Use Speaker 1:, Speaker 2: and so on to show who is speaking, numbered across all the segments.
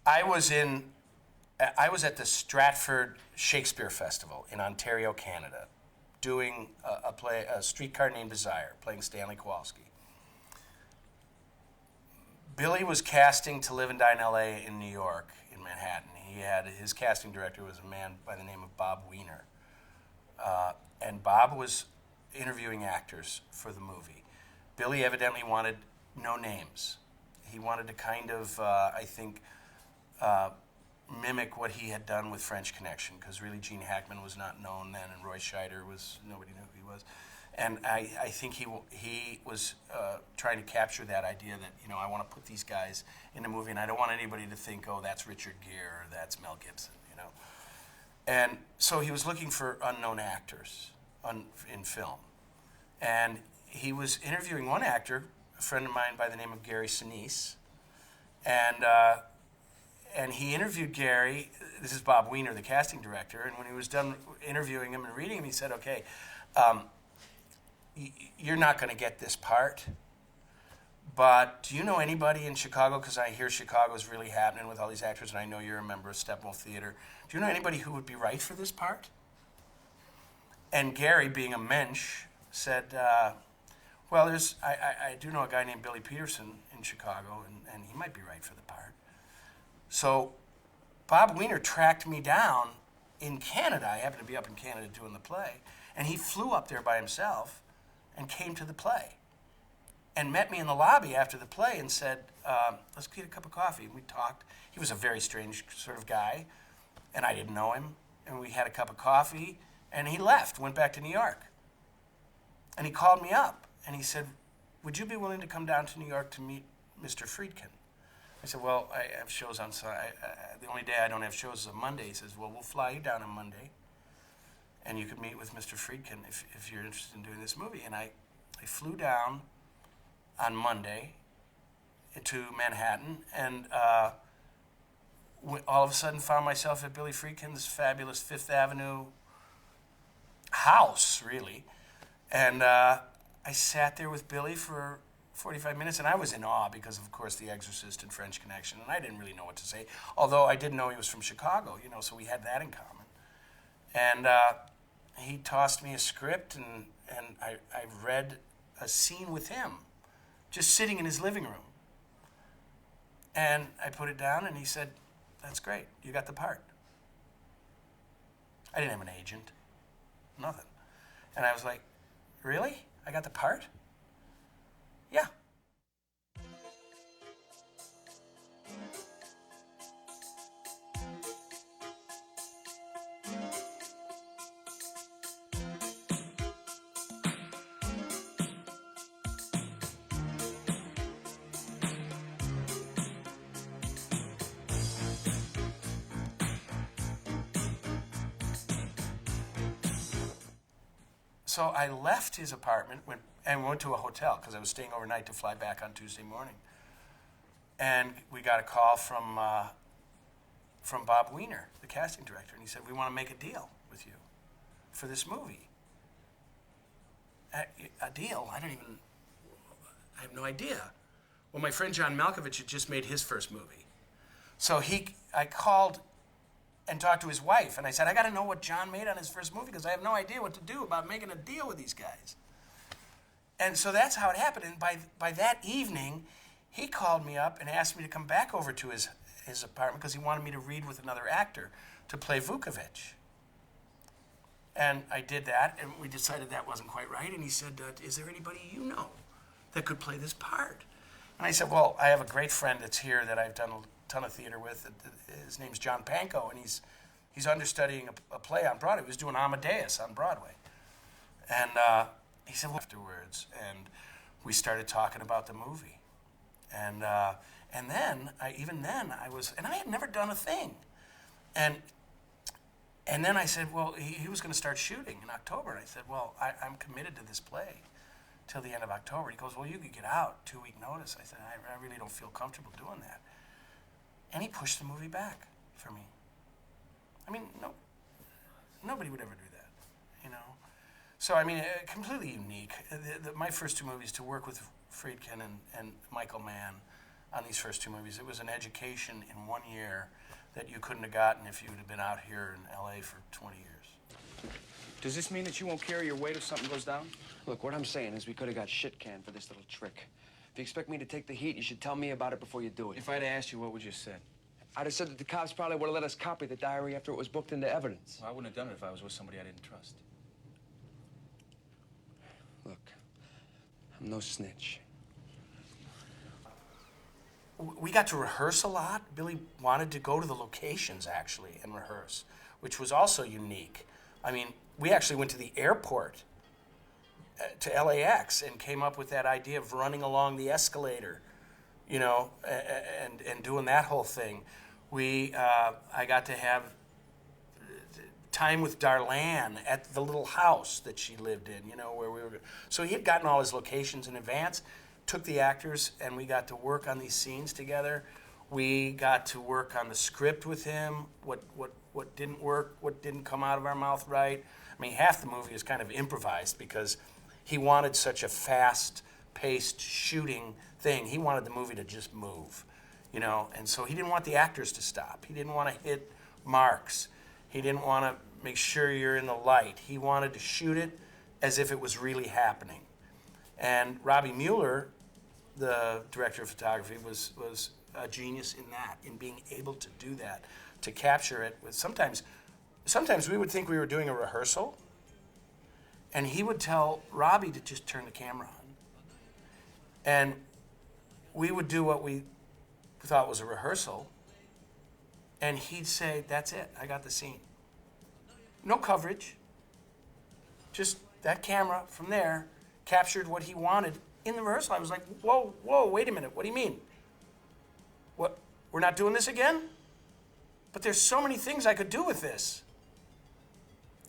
Speaker 1: I was in, I was at the Stratford Shakespeare Festival in Ontario, Canada, doing a play, A Streetcar Named Desire, playing Stanley Kowalski. Billy was casting to live and die in L.A. in New York, in Manhattan. His casting director was a man by the name of Bob Weiner. And Bob was interviewing actors for the movie. Billy evidently wanted no names. He wanted to kind of, I think, mimic what he had done with French Connection, because really Gene Hackman was not known then, and Roy Scheider nobody knew who he was. And I think he was trying to capture that idea that, I want to put these guys in a movie, and I don't want anybody to think, oh, that's Richard Gere or that's Mel Gibson, And so he was looking for unknown actors in film. And he was interviewing one actor, a friend of mine by the name of Gary Sinise, and he interviewed Gary. This is Bob Weiner, the casting director, and when he was done interviewing him and reading him, he said, okay, you're not going to get this part, but do you know anybody in Chicago? Because I hear Chicago's really happening with all these actors, and I know you're a member of Steppenwolf Theater. Do you know anybody who would be right for this part? And Gary, being a mensch, said, well, I do know a guy named Billy Petersen in Chicago, and he might be right for the part. So Bob Weiner tracked me down in Canada. I happened to be up in Canada doing the play, and he flew up there by himself and came to the play and met me in the lobby after the play and said, let's get a cup of coffee. And we talked. He was a very strange sort of guy, and I didn't know him. And we had a cup of coffee, and he left, went back to New York. And he called me up, and he said, would you be willing to come down to New York to meet Mr. Friedkin? I said, well, I have shows on Sunday. The only day I don't have shows is on Monday. He says, well, we'll fly you down on Monday, and you could meet with Mr. Friedkin if you're interested in doing this movie. And I flew down on Monday to Manhattan, and all of a sudden found myself at Billy Friedkin's fabulous Fifth Avenue house, really. And I sat there with Billy for 45 minutes, and I was in awe because, of course, The Exorcist and French Connection, and I didn't really know what to say, although I did know he was from Chicago, so we had that in common. And he tossed me a script, and I read a scene with him, just sitting in his living room. And I put it down, and he said, that's great, you got the part. I didn't have an agent, nothing. And I was like, really? I got the part? Yeah. So I left his apartment and went to a hotel because I was staying overnight to fly back on Tuesday morning. And we got a call from Bob Weiner, the casting director, and he said, we want to make a deal with you for this movie. A deal? I have no idea. Well, my friend John Malkovich had just made his first movie. So I called and talked to his wife, and I said, I got to know what John made on his first movie because I have no idea what to do about making a deal with these guys. And so that's how it happened. And by that evening, he called me up and asked me to come back over to his apartment because he wanted me to read with another actor to play Vukovich. And I did that, and we decided that wasn't quite right. And he said, is there anybody you know that could play this part? And I said, well, I have a great friend that's here that I've done a ton of theater with. His name's John Pankow, and he's understudying a play on Broadway. He was doing Amadeus on Broadway. And he said, well, afterwards, and we started talking about the movie. And then I had never done a thing. And then I said, well, he was going to start shooting in October. And I said, well, I'm committed to this play till the end of October. He goes, well, you could get out 2-week notice. I said, I really don't feel comfortable doing that. And he pushed the movie back for me. I mean, nobody would ever do that, So, I mean, completely unique. My first two movies, to work with Friedkin and Michael Mann, on these first two movies. It was an education in 1 year that you couldn't have gotten if you would have been out here in LA for 20 years.
Speaker 2: Does this mean that you won't carry your weight if something goes down?
Speaker 3: Look, what I'm saying is we could have got shit-canned for this little trick. If you expect me to take the heat, you should tell me about it before you do it.
Speaker 2: If I'd asked you, what would you have said?
Speaker 3: I'd have said that the cops probably would have let us copy the diary after it was booked into evidence.
Speaker 2: Well, I wouldn't have done it if I was with somebody I didn't trust.
Speaker 3: Look, I'm no snitch.
Speaker 1: We got to rehearse a lot. Billy wanted to go to the locations, actually, and rehearse, which was also unique. I mean, we actually went to the airport, to LAX, and came up with that idea of running along the escalator, you know, and doing that whole thing. I got to have time with Darlene at the little house that she lived in, you know, where we were. So he had gotten all his locations in advance, took the actors, and we got to work on these scenes together. We got to work on the script with him, what didn't work, what didn't come out of our mouth right. I mean, half the movie is kind of improvised because he wanted such a fast-paced shooting thing. He wanted the movie to just move, you know, and so he didn't want the actors to stop. He didn't want to hit marks. He didn't want to make sure you're in the light. He wanted to shoot it as if it was really happening. And Robbie Mueller, the director of photography, was a genius in that, in being able to do that, to capture it. With sometimes we would think we were doing a rehearsal, and he would tell Robbie to just turn the camera on. And we would do what we thought was a rehearsal, and he'd say, "That's it, I got the scene." No coverage, just that camera from there captured what he wanted in the rehearsal. I was like, whoa, wait a minute, what do you mean? What, we're not doing this again? But there's so many things I could do with this.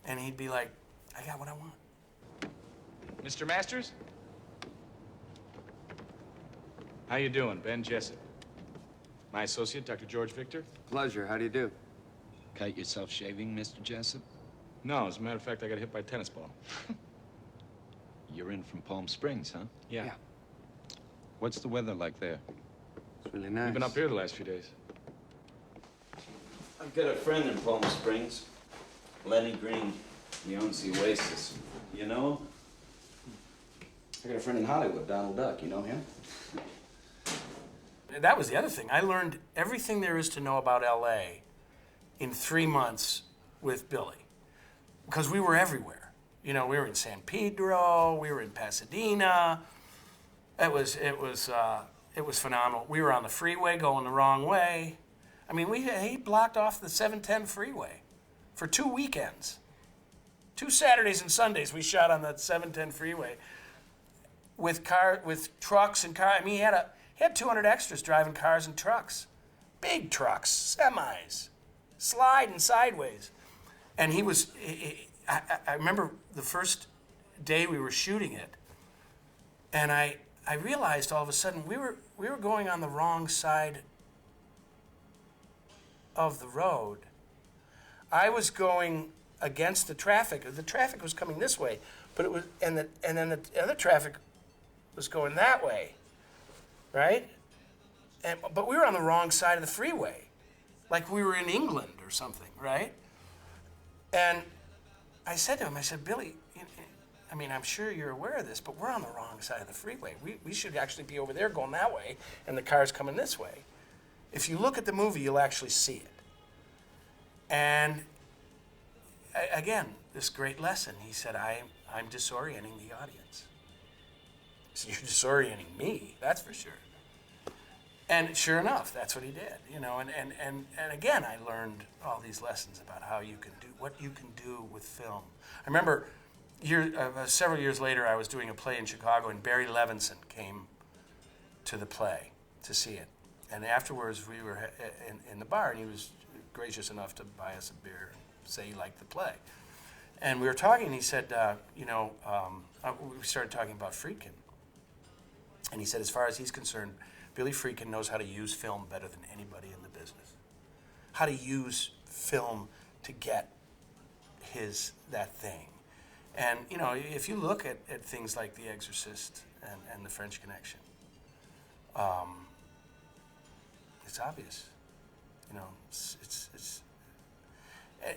Speaker 1: And he'd be like, I got what I want.
Speaker 2: Mr. Masters? How you doing? Ben Jessup. My associate, Dr. George Victor.
Speaker 3: Pleasure. How do you do?
Speaker 4: Cut yourself shaving, Mr. Jessup?
Speaker 2: No, as a matter of fact, I got hit by a tennis ball.
Speaker 4: You're in from Palm Springs, huh?
Speaker 2: Yeah.
Speaker 4: What's the weather like there?
Speaker 3: It's really nice.
Speaker 2: We've been up here the last few days.
Speaker 4: I've got a friend in Palm Springs, Lenny Green. He owns the Oasis. You know him?
Speaker 5: I got a friend in Hollywood, Donald Duck. You know him?
Speaker 1: That was the other thing. I learned everything there is to know about LA in 3 months with Billy, because we were everywhere. You know, we were in San Pedro, we were in Pasadena. It was phenomenal. We were on the freeway going the wrong way. I mean, he blocked off the 710 freeway for 2 weekends. 2 Saturdays and Sundays we shot on that 710 freeway with trucks and cars. I mean, he had 200 extras driving cars and trucks, big trucks, semis, sliding sideways. And I remember the first day we were shooting it, and I realized all of a sudden we were going on the wrong side of the road. I was going against the traffic. The traffic was coming this way, but it was, and then the other traffic was going that way, right? But we were on the wrong side of the freeway, like we were in England or something, right? And I said to him, I said, Billy, I mean, I'm sure you're aware of this, but we're on the wrong side of the freeway. We should actually be over there going that way, and the car's coming this way. If you look at the movie, you'll actually see it. And again, this great lesson. He said, I'm disorienting the audience. I said, you're disorienting me, that's for sure. And sure enough, that's what he did, you know. And again, I learned all these lessons about how you can do, what you can do with film. I remember several years later, I was doing a play in Chicago, and Barry Levinson came to the play to see it. And afterwards, we were in the bar, and he was gracious enough to buy us a beer and say he liked the play. And we were talking, and he said, we started talking about Friedkin. And he said, as far as he's concerned, Billy Friedkin knows how to use film better than anybody in the business. How to use film to get that thing. And, you know, if you look at things like The Exorcist and The French Connection, it's obvious. You know,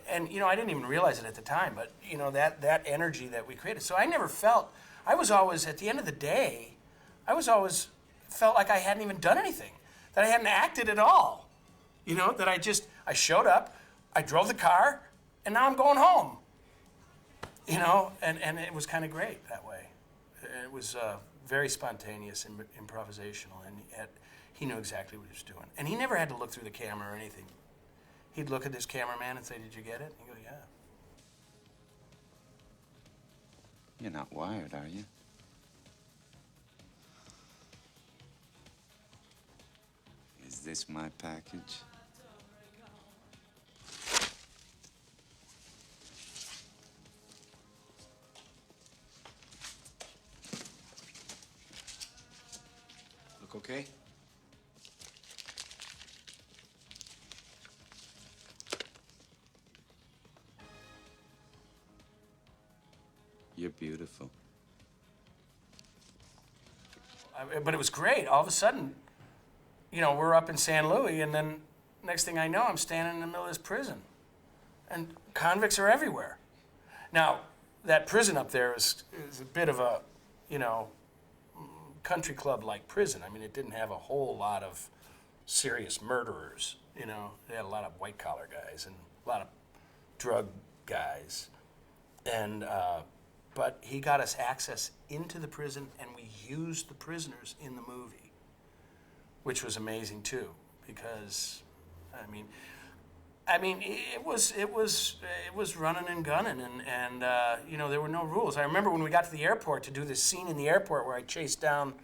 Speaker 1: and you know, I didn't even realize it at the time, but you know, that energy that we created. So I never felt, I was always, at the end of the day, I was always felt like I hadn't even done anything, that I hadn't acted at all. You know, that I showed up, I drove the car, and now I'm going home. You know, and it was kind of great that way. It was very spontaneous and improvisational, and he knew exactly what he was doing. And he never had to look through the camera or anything. He'd look at this cameraman and say, "Did you get it?" And he'd go, "Yeah."
Speaker 4: You're not wired, are you? Is this my package?
Speaker 2: Look okay?
Speaker 4: You're beautiful.
Speaker 1: But it was great. All of a sudden, you know, we're up in San Luis, and then next thing I know, I'm standing in the middle of this prison. And convicts are everywhere. Now, that prison up there is a bit of a, you know, country club-like prison. I mean, it didn't have a whole lot of serious murderers, you know. They had a lot of white-collar guys and a lot of drug guys. And, but he got us access into the prison, and we used the prisoners in the movie, which was amazing too, because, I mean, it was running and gunning, and you know, there were no rules. I remember when we got to the airport to do this scene in the airport where I chased down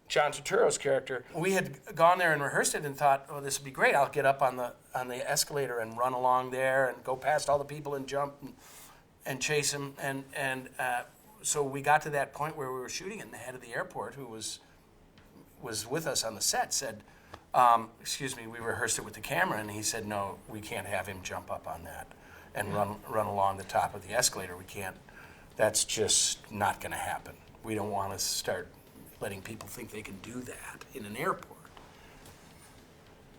Speaker 1: John Turturro's character. We had gone there and rehearsed it and thought, oh, this would be great. I'll get up on the escalator and run along there and go past all the people and jump and chase him. And so we got to that point where we were shooting, and the head of the airport, who was with us on the set, said, excuse me, we rehearsed it with the camera, and he said, no, we can't have him jump up on that and run along the top of the escalator. We can't, that's just not gonna happen. We don't wanna start letting people think they can do that in an airport.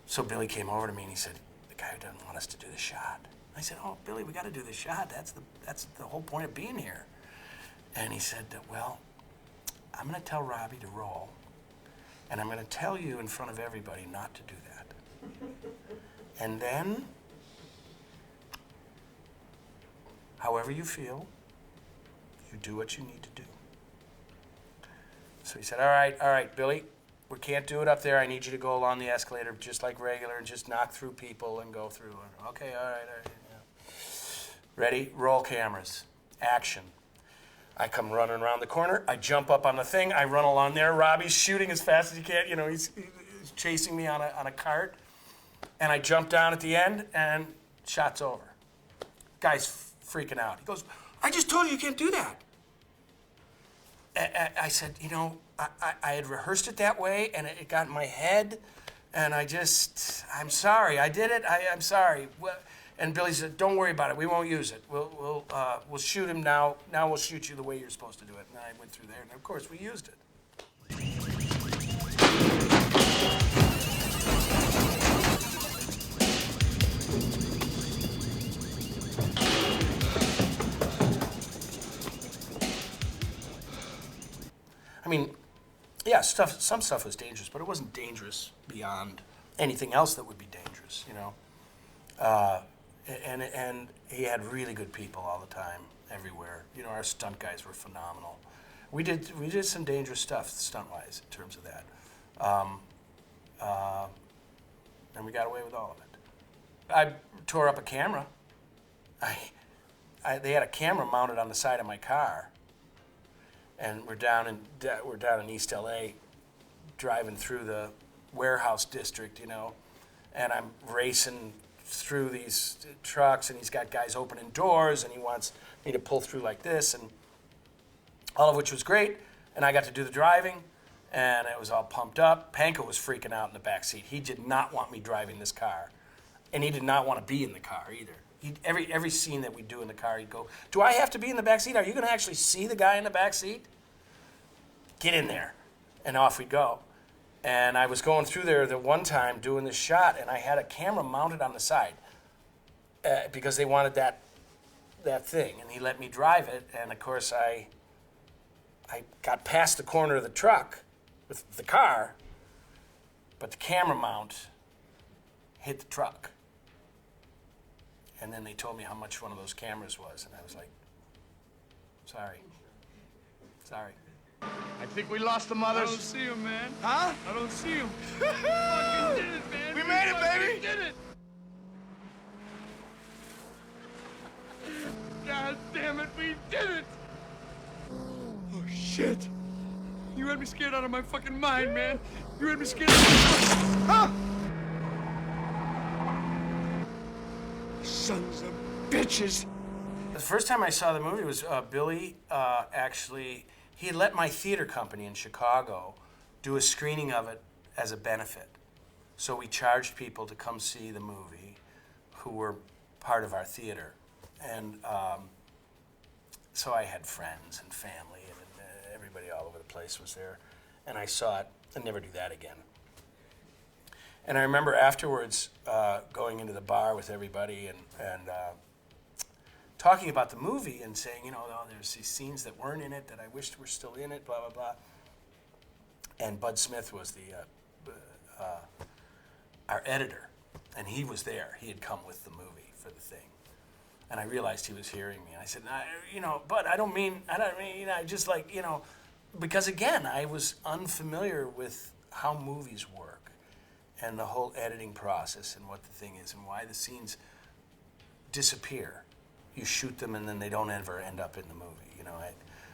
Speaker 1: So Billy came over to me and he said, the guy doesn't want us to do the shot. I said, oh, Billy, we gotta do the shot. That's the whole point of being here. And he said, well, I'm gonna tell Robbie to roll, and I'm gonna tell you in front of everybody not to do that. And then, however you feel, you do what you need to do. So he said, all right, Billy, we can't do it up there. I need you to go along the escalator just like regular and just knock through people and go through. Okay, all right. Yeah. Ready? Roll cameras. Action. I come running around the corner. I jump up on the thing. I run along there. Robbie's shooting as fast as he can. You know, he's chasing me on a cart. And I jump down at the end, and shot's over. Guy's freaking out. He goes, I just told you can't do that. I said, you know, I had rehearsed it that way, and it got in my head, and I'm sorry. I did it. I'm sorry. And Billy said, don't worry about it. We won't use it. We'll shoot him now. Now we'll shoot you the way you're supposed to do it. And I went through there, and of course we used it. I mean, yeah, some stuff was dangerous, but it wasn't dangerous beyond anything else that would be dangerous, you know. And he had really good people all the time, everywhere. You know, our stunt guys were phenomenal. We did some dangerous stuff, stunt-wise, in terms of that. And we got away with all of it. I tore up a camera. They had a camera mounted on the side of my car, and we're down in East LA, driving through the warehouse district, you know, and I'm racing through these trucks, and he's got guys opening doors, and he wants me to pull through like this, and all of which was great. And I got to do the driving, and it was all pumped up. Panko was freaking out in the back seat. He did not want me driving this car, and he did not want to be in the car either. Every scene that we do in the car, he'd go, do I have to be in the back seat? Are you going to actually see the guy in the back seat? Get in there. And off we'd go. And I was going through there the one time doing this shot, and I had a camera mounted on the side because they wanted that thing, and he let me drive it. And of course, I got past the corner of the truck with the car, but the camera mount hit the truck. And then they told me how much one of those cameras was, and I was like, sorry.
Speaker 2: I think we lost the mothers.
Speaker 6: I don't see him, man.
Speaker 2: Huh?
Speaker 6: I don't see him. We fucking did it, man.
Speaker 2: We made it, baby.
Speaker 6: We did it. God damn it, we did it. Oh, shit. You had me scared out of my fucking mind, man. You had me scared out of my Huh? Sons of bitches.
Speaker 1: The first time I saw the movie was Billy actually, he had let my theater company in Chicago do a screening of it as a benefit. So we charged people to come see the movie who were part of our theater. And so I had friends and family, and everybody all over the place was there. And I saw it. I'd never do that again. And I remember afterwards going into the bar with everybody and talking about the movie and saying, you know, oh, there's these scenes that weren't in it that I wished were still in it, blah, blah, blah. And Bud Smith was our editor, and he was there. He had come with the movie for the thing. And I realized he was hearing me. And I said, Bud, I don't mean, I just like, because again, I was unfamiliar with how movies work and the whole editing process and what the thing is and why the scenes disappear. You shoot them and then they don't ever end up in the movie,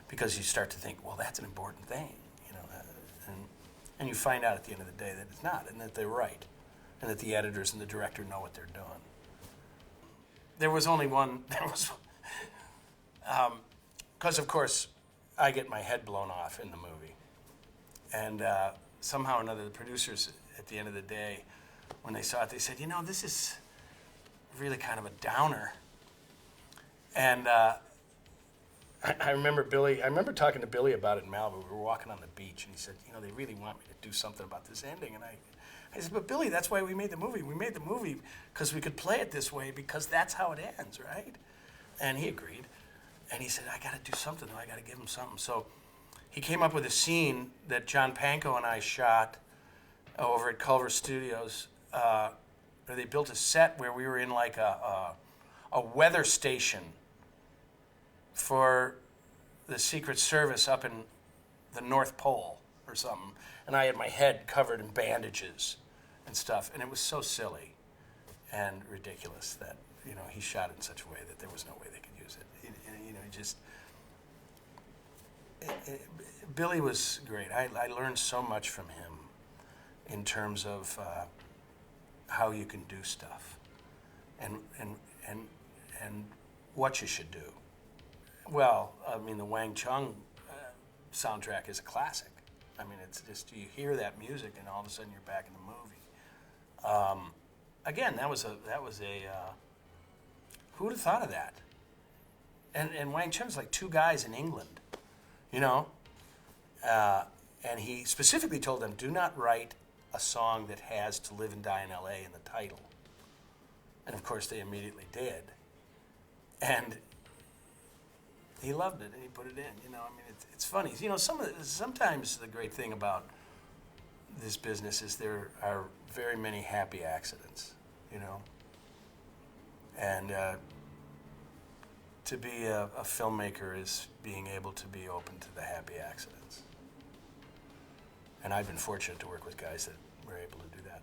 Speaker 1: because you start to think, well, that's an important thing, and you find out at the end of the day that it's not, and that they're right, and that the editors and the director know what they're doing. There was only one, because of course, I get my head blown off in the movie. And somehow or another, the producers at the end of the day, when they saw it, they said, this is really kind of a downer. And I remember talking to Billy about it in Malibu. We were walking on the beach, and he said, they really want me to do something about this ending. And I said, but Billy, that's why we made the movie. We made the movie because we could play it this way because that's how it ends, right? And he agreed. And he said, I got to do something. I got to give him something. So he came up with a scene that John Pankow and I shot over at Culver Studios. Where they built a set where we were in like a weather station for the Secret Service up in the North Pole or something. And I had my head covered in bandages and stuff. And it was so silly and ridiculous that, he shot it in such a way that there was no way they could use it. Billy was great. I learned so much from him in terms of how you can do stuff and what you should do. Well, the Wang Chung soundtrack is a classic. It's just, you hear that music and all of a sudden you're back in the movie. Again, that was a who would have thought of that? And Wang Chung's like two guys in England, and he specifically told them, do not write a song that has "To Live and Die in L.A." in the title. And of course they immediately did. And he loved it and he put it in, it's funny. Sometimes the great thing about this business is there are very many happy accidents, And to be a filmmaker is being able to be open to the happy accidents. And I've been fortunate to work with guys that were able to do that.